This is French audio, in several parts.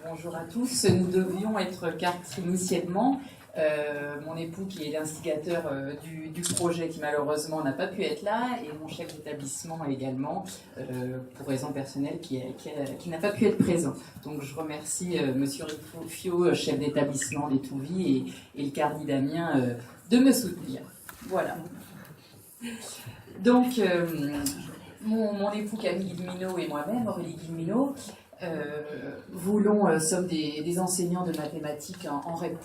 Bonjour à tous. Nous devions être quatre initialement. Mon époux qui est l'instigateur du projet qui malheureusement n'a pas pu être là et mon chef d'établissement également pour raisons personnelles qui n'a pas pu être présent. Donc je remercie Monsieur Rifio, chef d'établissement des Touvies et le Cardi Damien de me soutenir. Voilà. Donc mon époux Camille Guillemino et moi-même, Aurélie Guillemino, sommes des enseignants de mathématiques en REP+,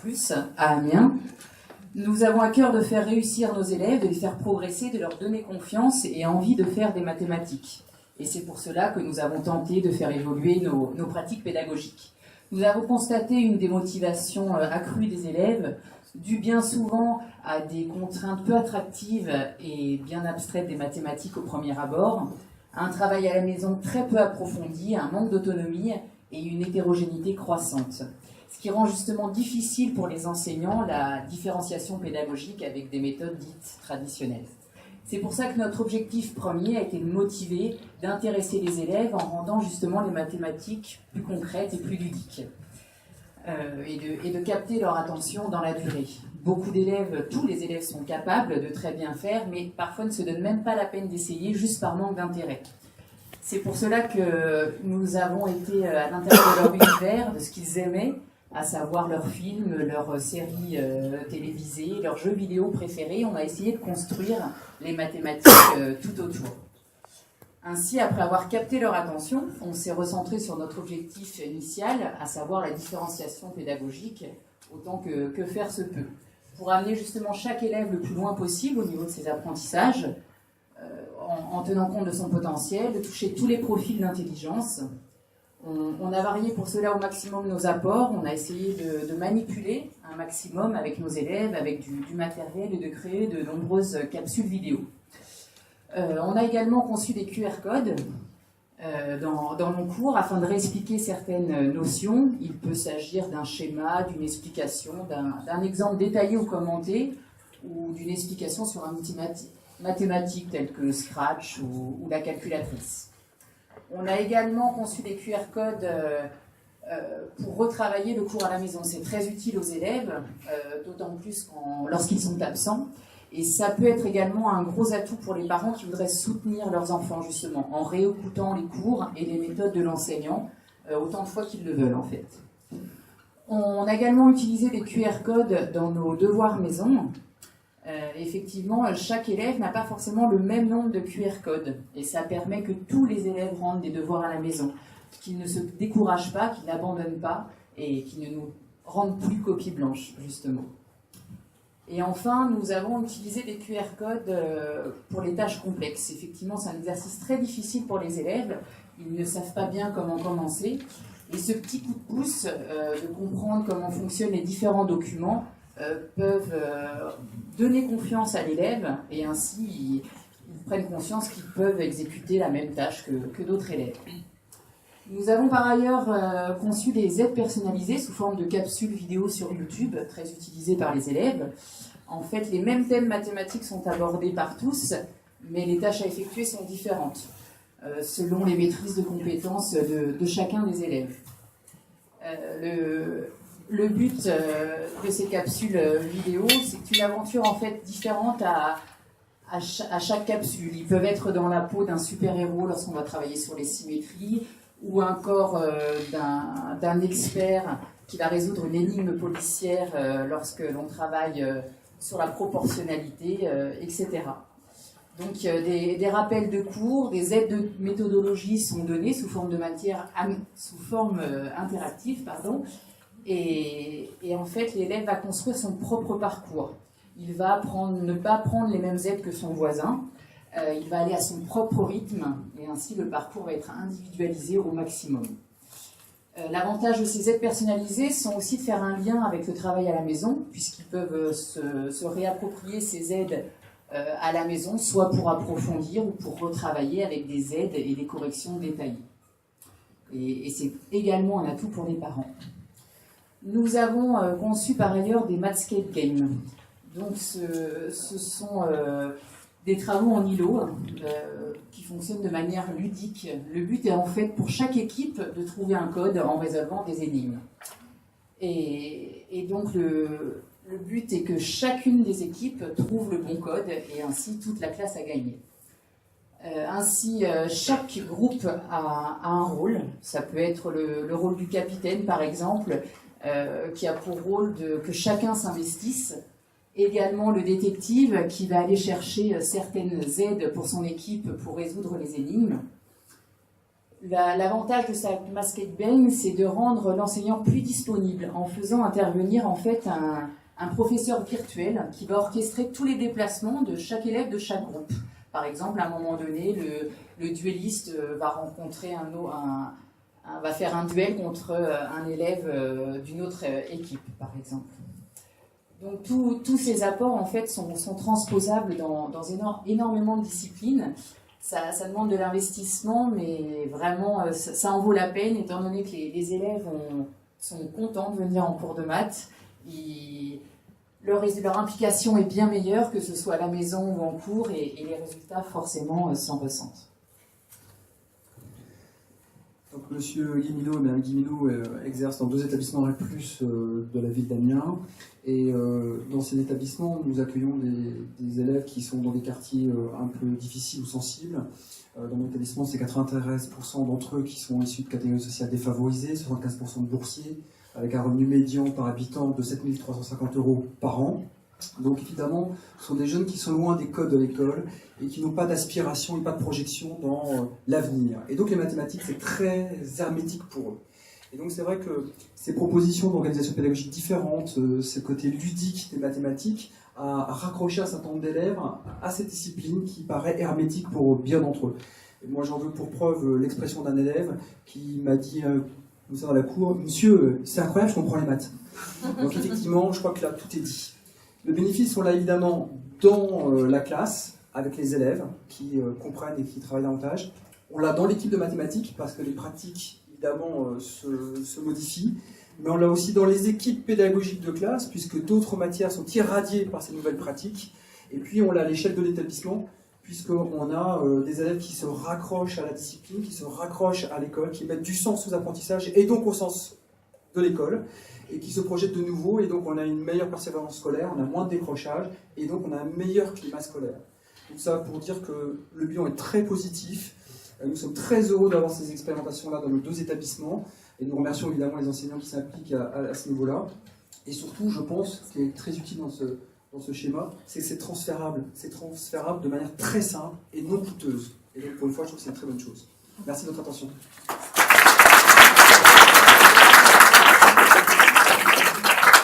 à Amiens. Nous avons à cœur de faire réussir nos élèves, de les faire progresser, de leur donner confiance et envie de faire des mathématiques. Et c'est pour cela que nous avons tenté de faire évoluer nos pratiques pédagogiques. Nous avons constaté une démotivation accrue des élèves, due bien souvent à des contraintes peu attractives et bien abstraites des mathématiques au premier abord, un travail à la maison très peu approfondi, un manque d'autonomie et une hétérogénéité croissante. Ce qui rend justement difficile pour les enseignants la différenciation pédagogique avec des méthodes dites traditionnelles. C'est pour ça que notre objectif premier a été de motiver, d'intéresser les élèves en rendant justement les mathématiques plus concrètes et plus ludiques. Et de capter leur attention dans la durée. Beaucoup d'élèves, tous les élèves sont capables de très bien faire, mais parfois ne se donnent même pas la peine d'essayer, juste par manque d'intérêt. C'est pour cela que nous avons été à l'intérieur de leur univers, de ce qu'ils aimaient, à savoir leurs films, leurs séries télévisées, leurs jeux vidéo préférés. On a essayé de construire les mathématiques tout autour. Ainsi, après avoir capté leur attention, on s'est recentré sur notre objectif initial, à savoir la différenciation pédagogique, autant que faire se peut, pour amener justement chaque élève le plus loin possible au niveau de ses apprentissages, en tenant compte de son potentiel, de toucher tous les profils d'intelligence. On a varié pour cela au maximum nos apports, on a essayé de manipuler un maximum avec nos élèves, avec du matériel et de créer de nombreuses capsules vidéo. On a également conçu des QR codes dans mon cours afin de réexpliquer certaines notions. Il peut s'agir d'un schéma, d'une explication, d'un exemple détaillé ou commenté, ou d'une explication sur un outil mathématique tel que Scratch ou la calculatrice. On a également conçu des QR codes pour retravailler le cours à la maison. C'est très utile aux élèves, d'autant plus lorsqu'ils sont absents. Et ça peut être également un gros atout pour les parents qui voudraient soutenir leurs enfants, justement, en réécoutant les cours et les méthodes de l'enseignant, autant de fois qu'ils le veulent, en fait. On a également utilisé des QR codes dans nos devoirs maison. Effectivement, chaque élève n'a pas forcément le même nombre de QR codes. Et ça permet que tous les élèves rendent des devoirs à la maison, qu'ils ne se découragent pas, qu'ils n'abandonnent pas, et qu'ils ne nous rendent plus copie blanche, justement. Et enfin, nous avons utilisé des QR codes pour les tâches complexes. Effectivement, c'est un exercice très difficile pour les élèves. Ils ne savent pas bien comment commencer. Et ce petit coup de pouce de comprendre comment fonctionnent les différents documents peuvent donner confiance à l'élève et ainsi ils prennent conscience qu'ils peuvent exécuter la même tâche que d'autres élèves. Nous avons par ailleurs conçu des aides personnalisées sous forme de capsules vidéo sur YouTube, très utilisées par les élèves. En fait, les mêmes thèmes mathématiques sont abordés par tous, mais les tâches à effectuer sont différentes, selon les maîtrises de compétences de chacun des élèves. Le but de ces capsules vidéo, c'est une aventure en fait différente à chaque capsule. Ils peuvent être dans la peau d'un super-héros lorsqu'on va travailler sur les symétries, ou encore d'un expert qui va résoudre une énigme policière lorsque l'on travaille sur la proportionnalité, etc. Donc des rappels de cours, des aides de méthodologie sont données sous forme interactive, et en fait l'élève va construire son propre parcours. Il va ne pas prendre les mêmes aides que son voisin. Il va aller à son propre rythme et ainsi le parcours va être individualisé au maximum. L'avantage de ces aides personnalisées sont aussi de faire un lien avec le travail à la maison, puisqu'ils peuvent se réapproprier ces aides à la maison, soit pour approfondir ou pour retravailler avec des aides et des corrections détaillées. Et c'est également un atout pour les parents. Nous avons conçu par ailleurs des Mathscape Games. Donc ce sont des travaux en îlot qui fonctionnent de manière ludique. Le but est en fait pour chaque équipe de trouver un code en résolvant des énigmes. Et donc le but est que chacune des équipes trouve le bon code et ainsi toute la classe a gagné. Ainsi, chaque groupe a un rôle. Ça peut être le rôle du capitaine, par exemple, qui a pour rôle que chacun s'investisse. Également le détective qui va aller chercher certaines aides pour son équipe pour résoudre les énigmes. L'avantage de cette Masked Bang, c'est de rendre l'enseignant plus disponible en faisant intervenir en fait un professeur virtuel qui va orchestrer tous les déplacements de chaque élève de chaque groupe. Par exemple, à un moment donné, le duelliste va rencontrer va faire un duel contre un élève d'une autre équipe, par exemple. Donc tous ces apports en fait sont transposables dans énormément de disciplines. Ça demande de l'investissement, mais vraiment ça en vaut la peine étant donné que les élèves sont contents de venir en cours de maths. Leur implication est bien meilleure que ce soit à la maison ou en cours et les résultats forcément s'en ressentent. Donc, Monsieur Guimilot, Guimilot exerce dans 2 établissements REP+, de la ville d'Amiens. Et dans ces établissements, nous accueillons des élèves qui sont dans des quartiers un peu difficiles ou sensibles. Dans mon établissement, c'est 93% d'entre eux qui sont issus de catégories sociales défavorisées, 75% de boursiers, avec un revenu médian par habitant de 7 350 € par an. Donc évidemment, ce sont des jeunes qui sont loin des codes de l'école et qui n'ont pas d'aspiration et pas de projection dans l'avenir. Et donc les mathématiques, c'est très hermétique pour eux. Et donc c'est vrai que ces propositions d'organisation pédagogique différentes, ce côté ludique des mathématiques, a raccroché un certain nombre d'élèves à cette discipline qui paraît hermétique pour bien d'entre eux. Et moi j'en veux pour preuve l'expression d'un élève qui m'a dit, comme ça dans la cour, « Monsieur, c'est incroyable, je comprends les maths ». Donc effectivement, je crois que là tout est dit. Les bénéfices sont là évidemment dans la classe, avec les élèves qui comprennent et qui travaillent davantage. On l'a dans l'équipe de mathématiques, parce que les pratiques, évidemment, se modifient. Mais on l'a aussi dans les équipes pédagogiques de classe, puisque d'autres matières sont irradiées par ces nouvelles pratiques. Et puis on l'a à l'échelle de l'établissement, puisqu'on a des élèves qui se raccrochent à la discipline, qui se raccrochent à l'école, qui mettent du sens aux apprentissages, et donc au sens de l'école, et qui se projettent de nouveau, et donc on a une meilleure persévérance scolaire, on a moins de décrochage, et donc on a un meilleur climat scolaire. Tout ça pour dire que le bilan est très positif. Nous sommes très heureux d'avoir ces expérimentations-là dans nos 2 établissements, et nous remercions évidemment les enseignants qui s'impliquent à ce niveau-là. Et surtout, je pense, ce qui est très utile dans ce schéma, c'est que c'est transférable de manière très simple et non coûteuse. Et donc pour une fois, je trouve que c'est une très bonne chose. Merci de votre attention.